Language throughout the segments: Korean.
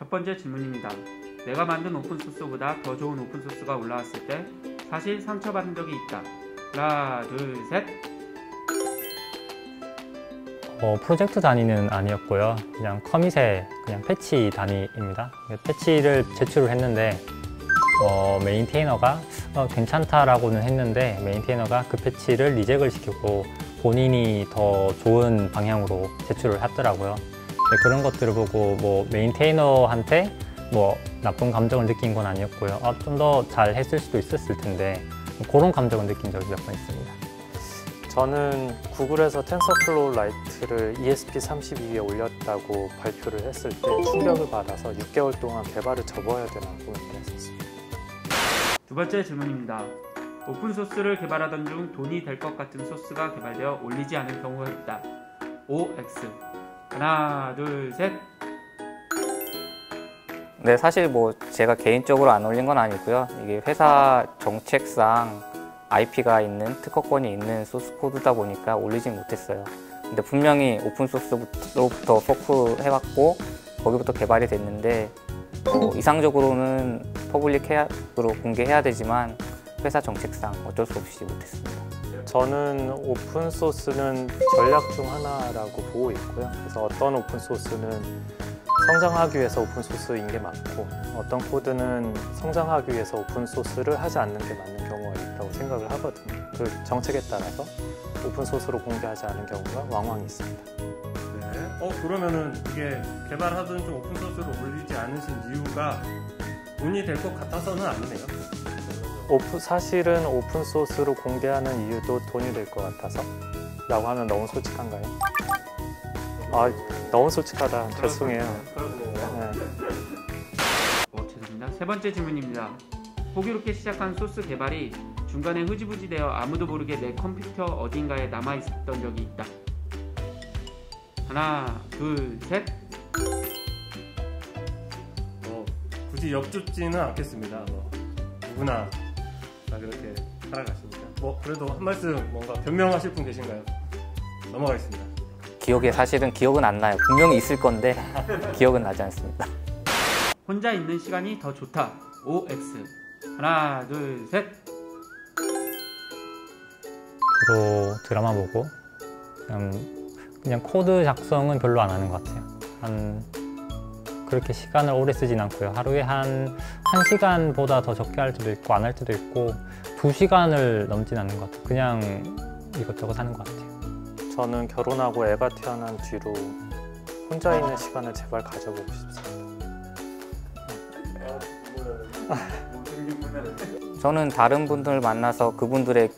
첫 번째 질문입니다. 내가 만든 오픈소스보다 더 좋은 오픈소스가 올라왔을 때 사실 상처받은 적이 있다. 하나, 둘, 셋. 프로젝트 단위는 아니었고요. 그냥 커밋의 그냥 패치 단위입니다. 패치를 제출을 했는데 메인테이너가 괜찮다라고는 했는데 메인테이너가 그 패치를 리젝을 시키고 본인이 더 좋은 방향으로 제출을 하더라고요. 그런 것들을 보고 뭐 메인테이너한테 뭐 나쁜 감정을 느낀 건 아니었고요. 좀 더 잘 했을 수도 있었을 텐데 그런 감정을 느낀 적이 몇 번 있습니다. 저는 구글에서 텐서플로우 라이트를 ESP32에 올렸다고 발표를 했을 때 충격을 받아서 6개월 동안 개발을 접어야 되는 고민을 했었습니다. 두 번째 질문입니다. 오픈소스를 개발하던 중 돈이 될 것 같은 소스가 개발되어 올리지 않은 경우가 있다. OX. 하나, 둘, 셋. 네, 사실 뭐 제가 개인적으로 안 올린 건 아니고요. 이게 회사 정책상 IP가 있는 특허권이 있는 소스 코드다 보니까 올리진 못했어요. 근데 분명히 오픈소스로부터 포크해왔고 거기부터 개발이 됐는데 이상적으로는 퍼블릭으로 공개해야 되지만 회사 정책상 어쩔 수 없이 못했습니다. 저는 오픈소스는 전략 중 하나라고 보고 있고요. 그래서 어떤 오픈소스는 성장하기 위해서 오픈소스인 게 맞고 어떤 코드는 성장하기 위해서 오픈소스를 하지 않는 게 맞는 경우가 있다고 생각을 하거든요. 그 정책에 따라서 오픈소스로 공개하지 않은 경우가 왕왕 있습니다. 네. 그러면은 이게 개발하던 중 오픈소스로 올리지 않으신 이유가 돈이 될 것 같아서는 아니네요. 사실은 오픈소스로 공개하는 이유도 돈이 될 것 같아서 라고 하면 너무 솔직한가요? 너무 솔직하다. 죄송해요. 네. 죄송합니다. 세 번째 질문입니다. 호기롭게 시작한 소스 개발이 중간에 흐지부지 되어 아무도 모르게 내 컴퓨터 어딘가에 남아있었던 적이 있다. 하나, 둘, 셋. 굳이 엿줍지는 않겠습니다. 누구나 다 그렇게 살아가십니다. 그래도 한 말씀 뭔가 변명하실 분 계신가요? 넘어가겠습니다. 사실은 기억은 안 나요. 분명히 있을 건데 기억은 나지 않습니다. 혼자 있는 시간이 더 좋다. OX. 하나, 둘, 셋. 주로 드라마 보고 그냥 코드 작성은 별로 안 하는 것 같아요. 그렇게 시간을 오래 쓰진 않고요. 하루에 한 1시간보다 더 적게 할 때도 있고 안 할 때도 있고 2시간을 넘진 않는 것 같아요. 그냥 이것저것 하는 것 같아요. 저는 결혼하고 애가 태어난 뒤로 혼자 있는 시간을 제발 가져보고 싶습니다. 저는 다른 분들 만나서 그분들의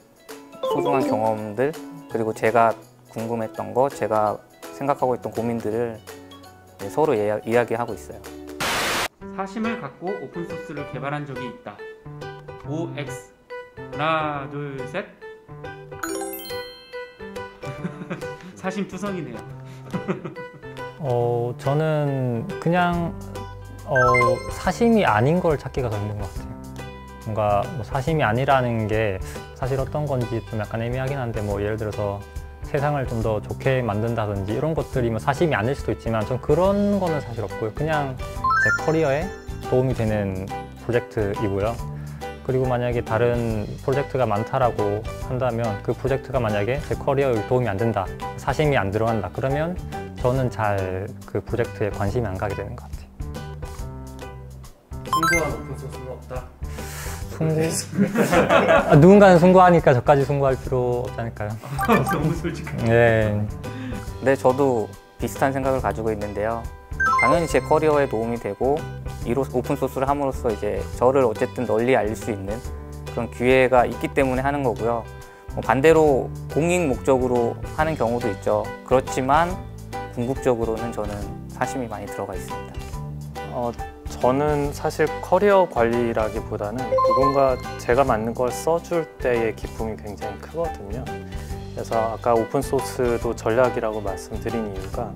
소중한 경험들 그리고 제가 궁금했던 거, 제가 생각하고 있던 고민들을 서로 이야기하고 있어요. 사심을 갖고 오픈소스를 개발한 적이 있다. OX. 하나, 둘, 셋. 사심투성이네요. 저는 그냥 사심이 아닌 걸 찾기가 더 힘든 것 같아요. 뭔가 사심이 아니라는 게 사실 어떤 건지 좀 약간 애매하긴 한데 예를 들어서 세상을 좀 더 좋게 만든다든지 이런 것들이 사심이 아닐 수도 있지만 전 그런 거는 사실 없고요. 그냥 제 커리어에 도움이 되는 프로젝트이고요. 그리고 만약에 다른 프로젝트가 많다라고 한다면 그 프로젝트가 만약에 제 커리어에 도움이 안 된다, 사심이 안 들어간다 그러면 저는 잘 그 프로젝트에 관심이 안 가게 되는 것 같아요. 숭고한 오픈소스는 없다? 누군가는 숭고하니까 저까지 숭고할 필요 없지 않을까요? 너무 솔직하게. 네. 네, 저도 비슷한 생각을 가지고 있는데요. 당연히 제 커리어에 도움이 되고 오픈소스를 함으로써 이제 저를 어쨌든 널리 알릴 수 있는 그런 기회가 있기 때문에 하는 거고요. 반대로 공익 목적으로 하는 경우도 있죠. 그렇지만 궁극적으로는 저는 사심이 많이 들어가 있습니다. 저는 사실 커리어 관리라기보다는 누군가 제가 만든 걸 써줄 때의 기쁨이 굉장히 크거든요. 그래서 아까 오픈소스도 전략이라고 말씀드린 이유가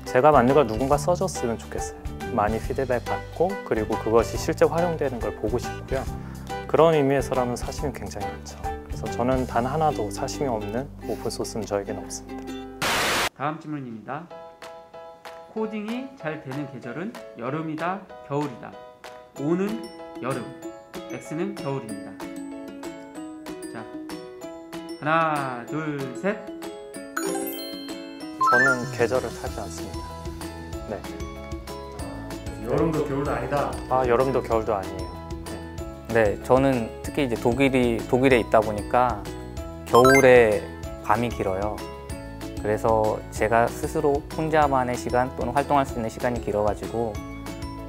제가 만든 걸 누군가 써줬으면 좋겠어요. 많이 피드백 받고 그리고 그것이 실제 활용되는 걸 보고 싶고요. 그런 의미에서라면 사심이 굉장히 많죠. 그래서 저는 단 하나도 사심이 없는 오픈소스는 저에게는 없습니다. 다음 질문입니다. 코딩이 잘 되는 계절은 여름이다, 겨울이다. O는 여름, X는 겨울입니다. 자, 하나, 둘, 셋. 저는 계절을 타지 않습니다. 네. 여름도 겨울도 아니다. 아, 여름도 겨울도 아니에요. 네, 저는 특히 이제 독일에 있다 보니까 겨울에 밤이 길어요. 그래서 제가 스스로 혼자만의 시간 또는 활동할 수 있는 시간이 길어가지고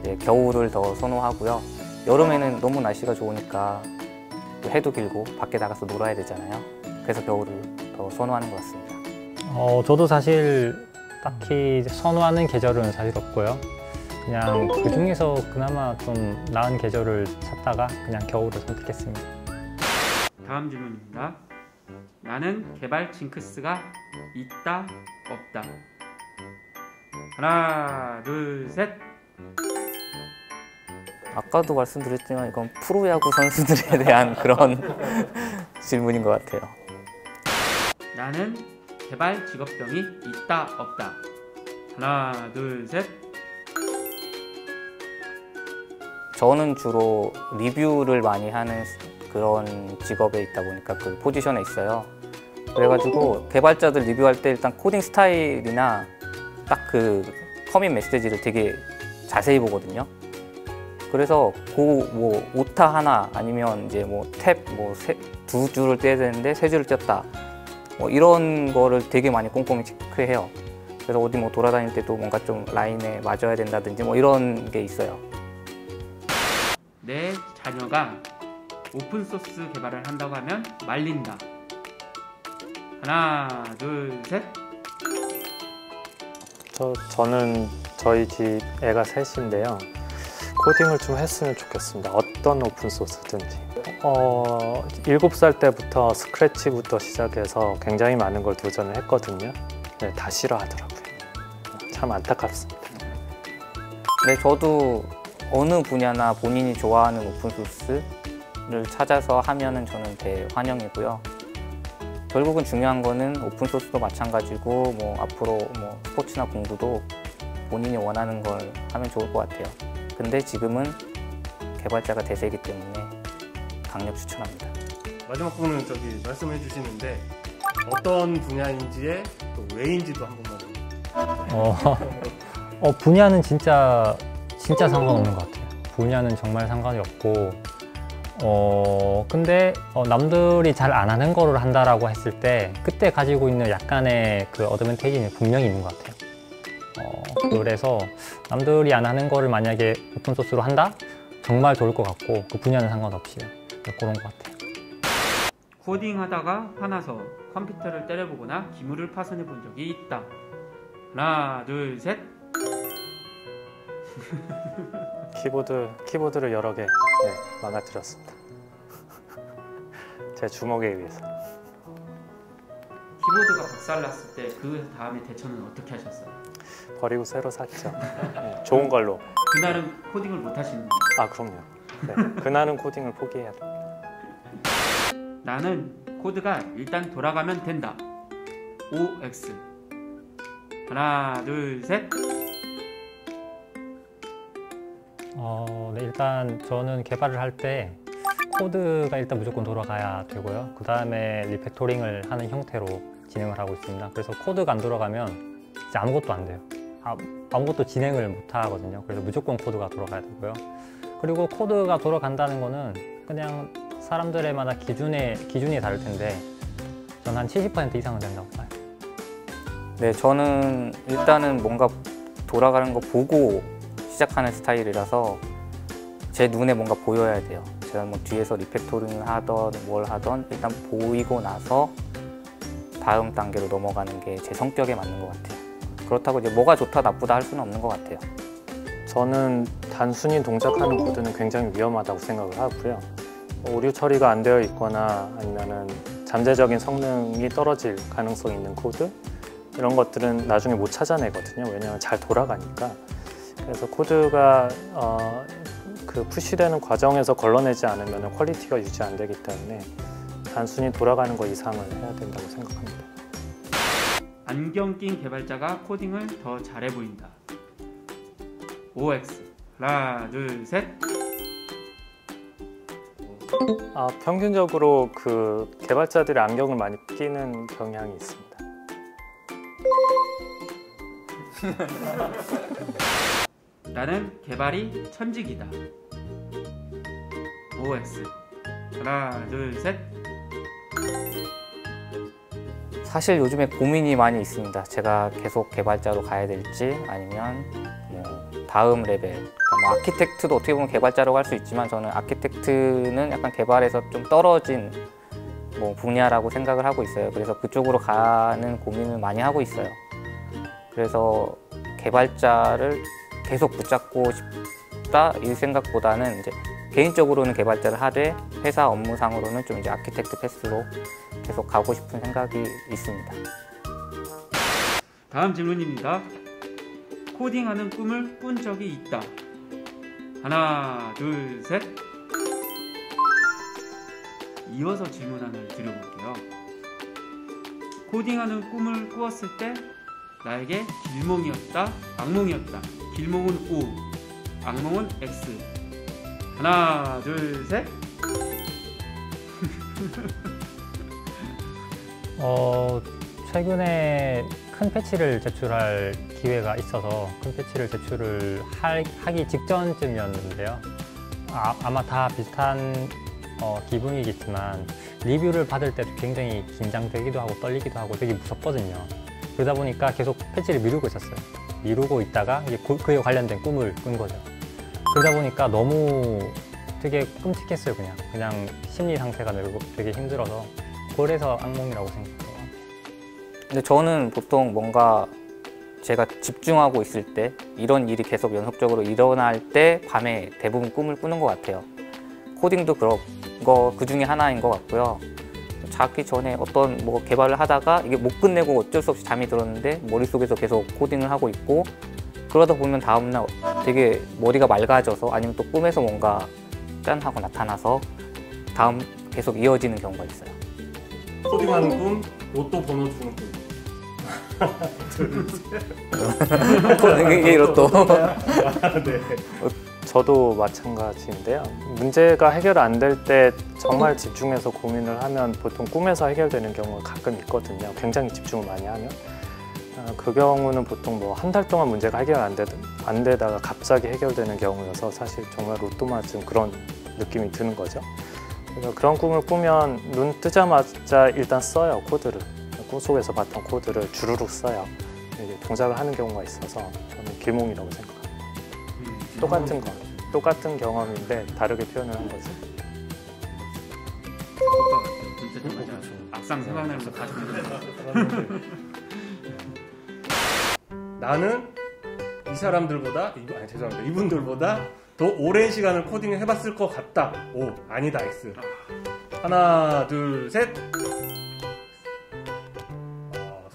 이제 겨울을 더 선호하고요. 여름에는 너무 날씨가 좋으니까 또 해도 길고 밖에 나가서 놀아야 되잖아요. 그래서 겨울을 더 선호하는 것 같습니다. 저도 사실 딱히 선호하는 계절은 사실 없고요. 그냥 그 중에서 그나마 좀 나은 계절을 찾다가 그냥 겨울을 선택했습니다. 다음 질문입니다. 나는 개발 징크스가 있다, 없다. 하나, 둘, 셋. 아까도 말씀드렸지만 이건 프로야구 선수들에 대한 그런 질문인 것 같아요. 나는 개발 직업병이 있다, 없다. 하나, 둘, 셋. 저는 주로 리뷰를 많이 하는 그런 직업에 있다 보니까 그 포지션에 있어요. 그래가지고 개발자들 리뷰할 때 일단 코딩 스타일이나 딱 그 커밋 메시지를 되게 자세히 보거든요. 그래서 뭐 오타 하나 아니면 이제 뭐 탭 뭐 두 줄을 떼야 되는데 세 줄을 뗐다. 뭐 이런 거를 되게 많이 꼼꼼히 체크해요. 그래서 어디 뭐 돌아다닐 때도 뭔가 좀 라인에 맞아야 된다든지 뭐 이런 게 있어요. 내 자녀가 오픈소스 개발을 한다고 하면 말린다. 하나, 둘, 셋. 저는 저희 집 애가 셋인데요. 코딩을 좀 했으면 좋겠습니다. 어떤 오픈소스든지. 7살 때부터 스크래치부터 시작해서 굉장히 많은 걸 도전을 했거든요. 네, 다 싫어하더라고요. 참 안타깝습니다. 네, 저도 어느 분야나 본인이 좋아하는 오픈소스를 찾아서 하면은 저는 대환영이고요. 결국은 중요한 거는 오픈소스도 마찬가지고 뭐 앞으로 뭐 스포츠나 공부도 본인이 원하는 걸 하면 좋을 것 같아요. 근데 지금은 개발자가 대세이기 때문에 강력 추천합니다. 마지막 부분은 저기 말씀해 주시는데 어떤 분야인지에 또 왜인지도 한 번만. 분야는 진짜 상관없는 것 같아요. 분야는 정말 상관이 없고, 근데 남들이 잘 안 하는 거를 한다라고 했을 때 그때 가지고 있는 약간의 그 어드밴티지는 분명히 있는 것 같아요. 그래서 남들이 안 하는 거를 만약에 오픈소스로 한다? 정말 좋을 것 같고 그 분야는 상관없이요. 그런 것 같아요. 코딩하다가 화나서 컴퓨터를 때려보거나 기물을 파손해 본 적이 있다. 하나, 둘, 셋. 키보드를 여러 개 망가뜨렸습니다. 제 주먹에 의해서. 키보드가 박살났을 때 그 다음에 대처는 어떻게 하셨어요? 버리고 새로 샀죠. 네, 좋은 걸로. 그날은 코딩을 못 하시는 거예요? 아, 그럼요. 네, 그날은 코딩을 포기해야 돼요. 나는 코드가 일단 돌아가면 된다. OX. 하나, 둘, 셋. 네, 일단 저는 개발을 할 때 코드가 일단 무조건 돌아가야 되고요. 그 다음에 리팩토링을 하는 형태로 진행을 하고 있습니다. 그래서 코드가 안 돌아가면 이제 아무것도 안 돼요. 아무것도 진행을 못 하거든요. 그래서 무조건 코드가 돌아가야 되고요. 그리고 코드가 돌아간다는 거는 그냥 사람들마다 기준이 다를 텐데 저는 한 70% 이상은 된다고 봐요. 네, 저는 일단은 뭔가 돌아가는 거 보고 시작하는 스타일이라서 제 눈에 뭔가 보여야 돼요. 제가 뭐 뒤에서 리팩토링을 하던 뭘 하던 일단 보이고 나서 다음 단계로 넘어가는 게 제 성격에 맞는 것 같아요. 그렇다고 이제 뭐가 좋다 나쁘다 할 수는 없는 것 같아요. 저는 단순히 동작하는 코드는 굉장히 위험하다고 생각을 하고요. 오류 처리가 안 되어 있거나 아니면은 잠재적인 성능이 떨어질 가능성이 있는 코드 이런 것들은 나중에 못 찾아내거든요. 왜냐하면 잘 돌아가니까. 그래서 코드가 그 푸시되는 과정에서 걸러내지 않으면 퀄리티가 유지 안 되기 때문에 단순히 돌아가는 거 이상을 해야 된다고 생각합니다. 안경 낀 개발자가 코딩을 더 잘해 보인다. OX. 하나, 둘, 셋. 평균적으로 그 개발자들이 안경을 많이 끼는 경향이 있습니다. 나는 개발이 천직이다. OX. 하나, 둘, 셋. 사실 요즘에 고민이 많이 있습니다. 제가 계속 개발자로 가야 될지 아니면 뭐 다음 레벨, 그러니까 뭐 아키텍트도 어떻게 보면 개발자로 갈 수 있지만 저는 아키텍트는 약간 개발에서 좀 떨어진 뭐 분야라고 생각을 하고 있어요. 그래서 그쪽으로 가는 고민을 많이 하고 있어요. 그래서 개발자를 계속 붙잡고 싶다 이 생각보다는 이제 개인적으로는 개발자를 하되 회사 업무상으로는 좀 이제 아키텍트 패스로 계속 가고 싶은 생각이 있습니다. 다음 질문입니다. 코딩하는 꿈을 꾼 적이 있다. 하나, 둘, 셋. 이어서 질문 하나를 드려볼게요. 코딩하는 꿈을 꾸었을 때 나에게 길몽이었다, 악몽이었다. 길몽은 O, 악몽은 X. 하나, 둘, 셋. 최근에 큰 패치를 제출할 기회가 있어서 큰 패치를 제출을 하기 직전쯤이었는데요. 아마 다 비슷한 기분이겠지만 리뷰를 받을 때도 굉장히 긴장되기도 하고 떨리기도 하고 되게 무섭거든요. 그러다 보니까 계속 패치를 미루고 있었어요. 미루고 있다가 그에 관련된 꿈을 꾼 거죠. 그러다 보니까 너무 되게 끔찍했어요. 그냥 심리 상태가 되게 힘들어서 그래서 악몽이라고 생각해요. 근데 저는 보통 뭔가 제가 집중하고 있을 때 이런 일이 계속 연속적으로 일어날 때 밤에 대부분 꿈을 꾸는 것 같아요. 코딩도 그런 거 그 중에 하나인 것 같고요. 자기 전에 어떤 뭐 개발을 하다가 이게 못 끝내고 어쩔 수 없이 잠이 들었는데 머릿속에서 계속 코딩을 하고 있고 그러다 보면 다음날 되게 머리가 맑아져서 아니면 또 꿈에서 뭔가 짠 하고 나타나서 다음 계속 이어지는 경우가 있어요. 코딩하는 꿈, 로또 번호 주는 꿈. 이게 로또. 네. 저도 마찬가지인데요. 문제가 해결 안 될 때 정말 집중해서 고민을 하면 보통 꿈에서 해결되는 경우가 가끔 있거든요. 굉장히 집중을 많이 하면. 그 경우는 보통 뭐 한 달 동안 문제가 해결 안 되다가 갑자기 해결되는 경우여서 사실 정말 로또 맞은 그런 느낌이 드는 거죠. 그래서 그런 꿈을 꾸면 눈 뜨자마자 일단 써요, 코드를. 꿈속에서 봤던 코드를 주르륵 써요. 이제 동작을 하는 경우가 있어서 저는 길몽이라고 생각합니다. 똑같은 경험인데 다르게 표현을 한 거죠. 효과 같아요. 진짜 맞아. 악상 생각나면서 가지고 있는. 나는 이 사람들보다 죄송합니다. 이분들보다 더 오랜 시간을 코딩을 해봤을 것 같다. O, 아니다. X. 하나, 둘, 셋.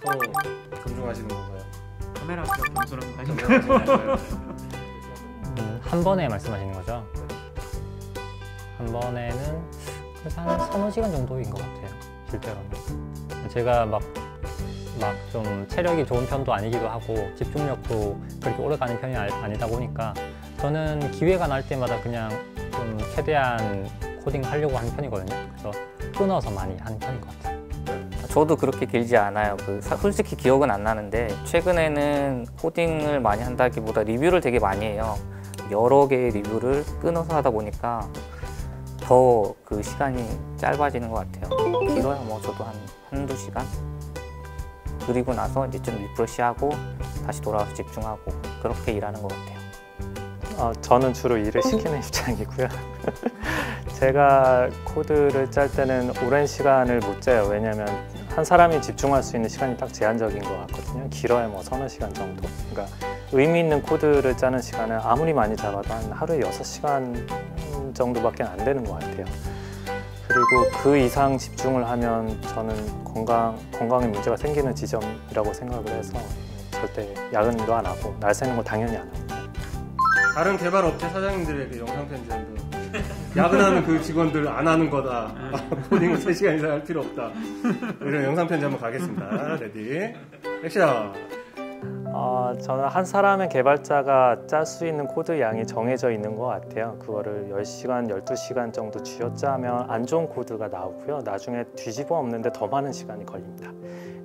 서로 존중하시는 건가요? 카메라 앞에서 겸손한 거 아닌가요? 한 번에 말씀하시는 거죠? 한 번에는 그래서 한 3-4시간 정도인 것 같아요. 실제로는. 제가 막 좀 체력이 좋은 편도 아니기도 하고 집중력도 그렇게 오래 가는 편이 아니다 보니까 저는 기회가 날 때마다 그냥 좀 최대한 코딩 하려고 하는 편이거든요. 그래서 끊어서 많이 하는 편인 것 같아요. 저도 그렇게 길지 않아요. 솔직히 기억은 안 나는데 최근에는 코딩을 많이 한다기보다 리뷰를 되게 많이 해요. 여러 개의 리뷰를 끊어서 하다 보니까 더 그 시간이 짧아지는 것 같아요. 길어야 뭐 저도 한두 시간? 그리고 나서 이제 좀 리프레시하고 다시 돌아와서 집중하고 그렇게 일하는 것 같아요. 저는 주로 일을 시키는 입장이고요. 제가 코드를 짤 때는 오랜 시간을 못 짜요. 왜냐하면 한 사람이 집중할 수 있는 시간이 딱 제한적인 것 같거든요. 길어야 뭐 3-4시간 정도. 그러니까 의미 있는 코드를 짜는 시간은 아무리 많이 잡아도 한 하루에 6시간 정도밖에 안 되는 것 같아요. 그리고 그 이상 집중을 하면 저는 건강에 문제가 생기는 지점이라고 생각을 해서 절대 야근도 안 하고 날 새는 거 당연히 안 하고. 다른 개발 업체 사장님들에게 영상 편지한다. 야근하는 그 직원들 안 하는 거다. 코딩을 3시간 이상 할 필요 없다. 이런 영상 편지 한번 가겠습니다. 레디, 액션. 저는 한 사람의 개발자가 짤 수 있는 코드 양이 정해져 있는 것 같아요. 그거를 10시간, 12시간 정도 쥐어짜면 안 좋은 코드가 나오고요. 나중에 뒤집어 엎는데 더 많은 시간이 걸립니다.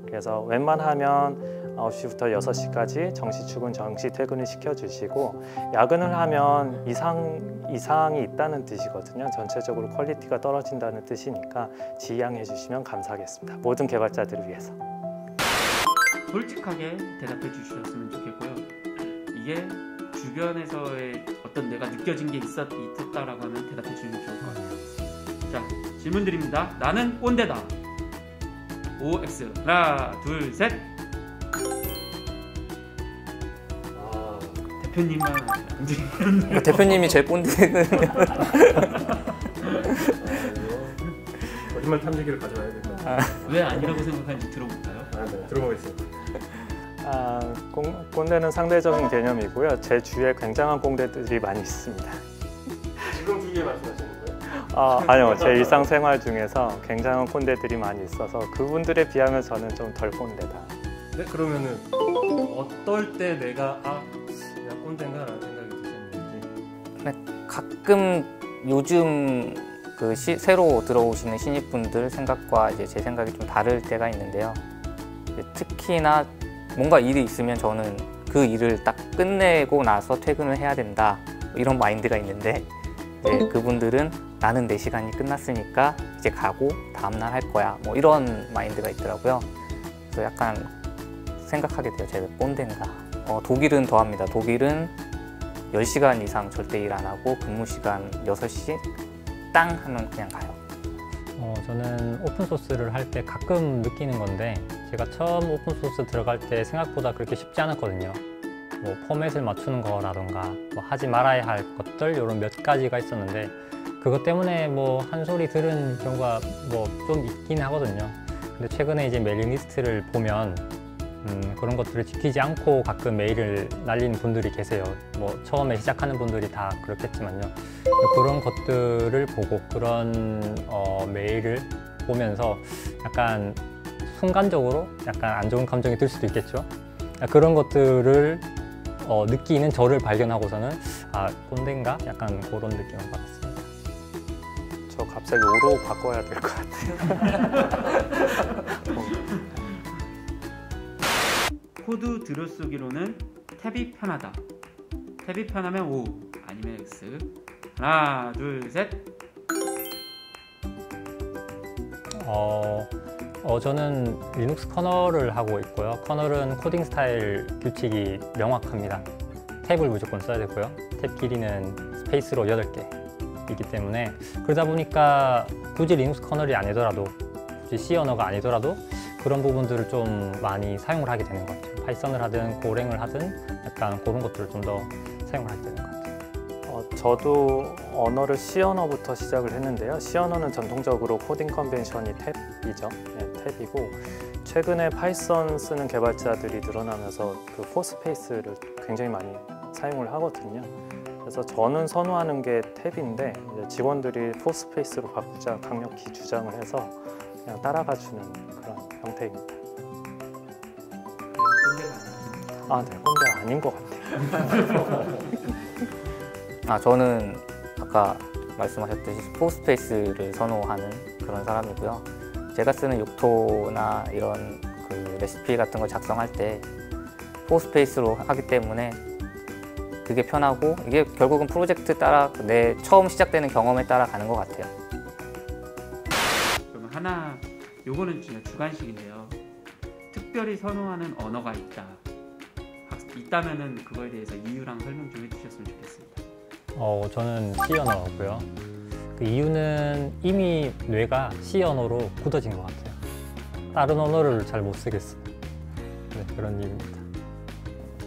그래서 웬만하면 9시부터 6시까지 정시 출근, 정시 퇴근을 시켜주시고 야근을 하면 이상이 있다는 뜻이거든요. 전체적으로 퀄리티가 떨어진다는 뜻이니까 지양해 주시면 감사하겠습니다. 모든 개발자들을 위해서. 솔직하게 대답해 주셨으면 좋겠고요. 이게 주변에서의 어떤 내가 느껴진 게 있었다라고 하면 대답해 주시면 좋을 것 같아요. 자, 질문 드립니다. 나는 꼰대다. OX. 하나, 둘, 셋. 대표님만 대표님이 제일 꼰대는 거짓말 탐지기를 가져와야 될 것 같아요. 왜 아니라고 생각하는지 들어볼까요? 네, 들어보겠습니다. 꼰대는 상대적인 개념이고요. 제 주위에 굉장한 꼰대들이 많이 있습니다. 지금 주위에 말씀하시는 거예요? 아니요. 제 일상생활 중에서 굉장한 꼰대들이 많이 있어서 그분들에 비하면 저는 좀 덜 꼰대다. 네, 그러면은 어떨 때 내가 꼰대인가라는 생각이 드셨는지. 가끔 요즘 그 새로 들어오시는 신입분들 생각과 이제 제 생각이 좀 다를 때가 있는데요. 특히나 뭔가 일이 있으면 저는 그 일을 딱 끝내고 나서 퇴근을 해야 된다 이런 마인드가 있는데 이제 그분들은 나는 내 시간이 끝났으니까 이제 가고 다음날 할 거야 뭐 이런 마인드가 있더라고요. 그래서 약간 생각하게 돼요. 제가 꼰대인가. 독일은 더합니다. 독일은 10시간 이상 절대 일 안 하고 근무 시간 6시 땅 하면 그냥 가요. 저는 오픈소스를 할 때 가끔 느끼는 건데 제가 처음 오픈소스 들어갈 때 생각보다 그렇게 쉽지 않았거든요. 뭐 포맷을 맞추는 거라던가 뭐 하지 말아야 할 것들 이런 몇 가지가 있었는데 그것 때문에 뭐 한 소리 들은 경우가 뭐 좀 있긴 하거든요. 근데 최근에 이제 메일링 리스트를 보면 그런 것들을 지키지 않고 가끔 메일을 날리는 분들이 계세요. 뭐 처음에 시작하는 분들이 다 그렇겠지만요. 그런 것들을 보고 그런 메일을 보면서 약간 순간적으로 약간 안 좋은 감정이 들 수도 있겠죠. 그런 것들을 느끼는 저를 발견하고서는 꼰대인가? 약간 그런 느낌을 받았습니다. 저 갑자기 오로 바꿔야 될 것 같아요. 코드 들여쓰기로는 탭이 편하다. 탭이 편하면 O 아니면 X. 하나, 둘, 셋. 저는 리눅스 커널을 하고 있고요. 커널은 코딩 스타일 규칙이 명확합니다. 탭을 무조건 써야 되고요. 탭 길이는 스페이스로 8개이기 때문에 그러다 보니까 굳이 리눅스 커널이 아니더라도 굳이 C 언어가 아니더라도 그런 부분들을 좀 많이 사용을 하게 되는 것 같아요. 파이썬을 하든 고랭을 하든 약간 그런 것들을 좀 더 사용을 하게 되는 것 같아요. 저도 언어를 C 언어부터 시작을 했는데요. C 언어는 전통적으로 코딩 컨벤션이 탭이죠. 네, 탭이고 최근에 파이썬 쓰는 개발자들이 늘어나면서 그 포스페이스를 굉장히 많이 사용을 하거든요. 그래서 저는 선호하는 게 탭인데 이제 직원들이 포스페이스로 바꾸자 강력히 주장을 해서 그냥 따라가주는 그런 형태입니다. 네, 꼰대 아닌 것 같아요. 저는 아까 말씀하셨듯이 포스페이스를 선호하는 그런 사람이고요. 제가 쓰는 욕토나 이런 그 레시피 같은 걸 작성할 때 포스페이스로 하기 때문에 그게 편하고 이게 결국은 프로젝트 따라 내 처음 시작되는 경험에 따라 가는 것 같아요. 그러면 하나, 요거는 진짜 주관식인데요. 특별히 선호하는 언어가 있다면은 그거에 대해서 이유랑 설명 좀 해주셨으면 좋겠습니다. 저는 C 언어고요. 그 이유는 이미 뇌가 C 언어로 굳어진 것 같아요. 다른 언어를 잘 못 쓰겠어요. 네, 그런 이유입니다.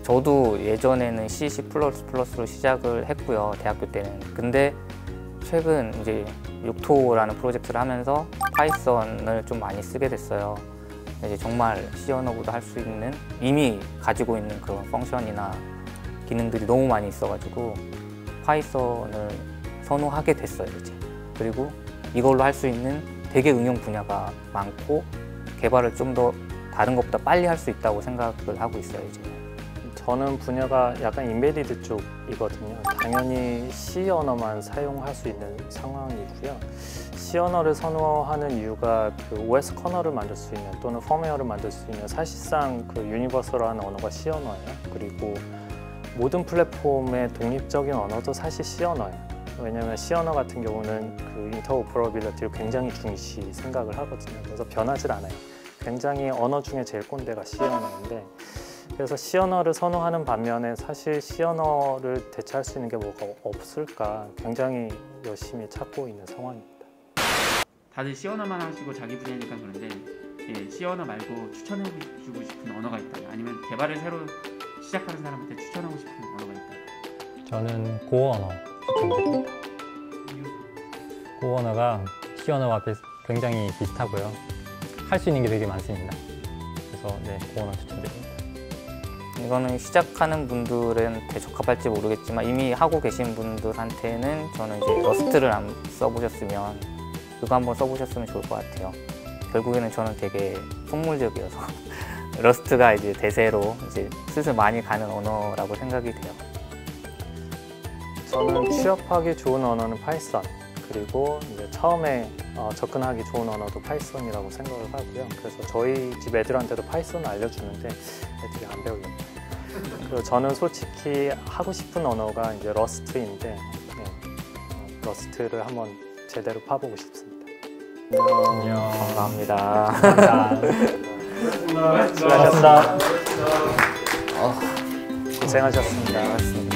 저도 예전에는 C, C++로 시작을 했고요. 대학교 때는. 근데 최근 이제 욕토라는 프로젝트를 하면서 파이썬을 좀 많이 쓰게 됐어요. 이제 정말 C 언어보다 할 수 있는 이미 가지고 있는 그런 펑션이나 기능들이 너무 많이 있어가지고 파이썬을 선호하게 됐어요 이제. 그리고 이걸로 할 수 있는 되게 응용 분야가 많고 개발을 좀 더 다른 것보다 빨리 할 수 있다고 생각을 하고 있어요 이제. 저는 분야가 약간 인베디드 쪽이거든요. 당연히 C 언어만 사용할 수 있는 상황이고요. C 언어를 선호하는 이유가 그 OS 커널을 만들 수 있는 또는 펌웨어를 만들 수 있는 사실상 그 유니버설한 언어가 C 언어예요. 그리고 모든 플랫폼의 독립적인 언어도 사실 C 언어예요. 왜냐하면 C 언어 같은 경우는 그 인터오퍼러빌리티를 굉장히 중시 생각을 하거든요. 그래서 변하질 않아요. 굉장히 언어 중에 제일 꼰대가 C 언어인데, 그래서 C 언어를 선호하는 반면에 사실 C 언어를 대체할 수 있는 게 뭐가 없을까 굉장히 열심히 찾고 있는 상황입니다. 다들 C 언어만 하시고 자기 분야니까 그런데 예, C 언어 말고 추천해주고 싶은 언어가 있다. 아니면 개발을 새로 시작하는 사람한테 추천하고 싶은 언어가 있다. 저는 고 언어 추천드립니다. 고 언어가 C 언어와 굉장히 비슷하고요. 할 수 있는 게 되게 많습니다. 그래서 네, 고 언어 추천드립니다. 이거는 시작하는 분들한테 적합할지 모르겠지만 이미 하고 계신 분들한테는 저는 이제 러스트를 안 써보셨으면 그거 한번 써보셨으면 좋을 것 같아요. 결국에는 저는 되게 속물적이어서 러스트가 이제 대세로 이제 슬슬 많이 가는 언어라고 생각이 돼요. 저는 취업하기 좋은 언어는 파이썬, 그리고 이제 처음에 접근하기 좋은 언어도 파이썬이라고 생각을 하고요. 그래서 저희 집 애들한테도 파이썬을 알려주는데 애들이 안 배우겠네요. 그리고 저는 솔직히 하고 싶은 언어가 이제 러스트인데 네, 러스트를 한번 제대로 파보고 싶습니다. 안녕. 감사합니다. 수고하셨습니다. 고생하셨습니다. 고맙습니다.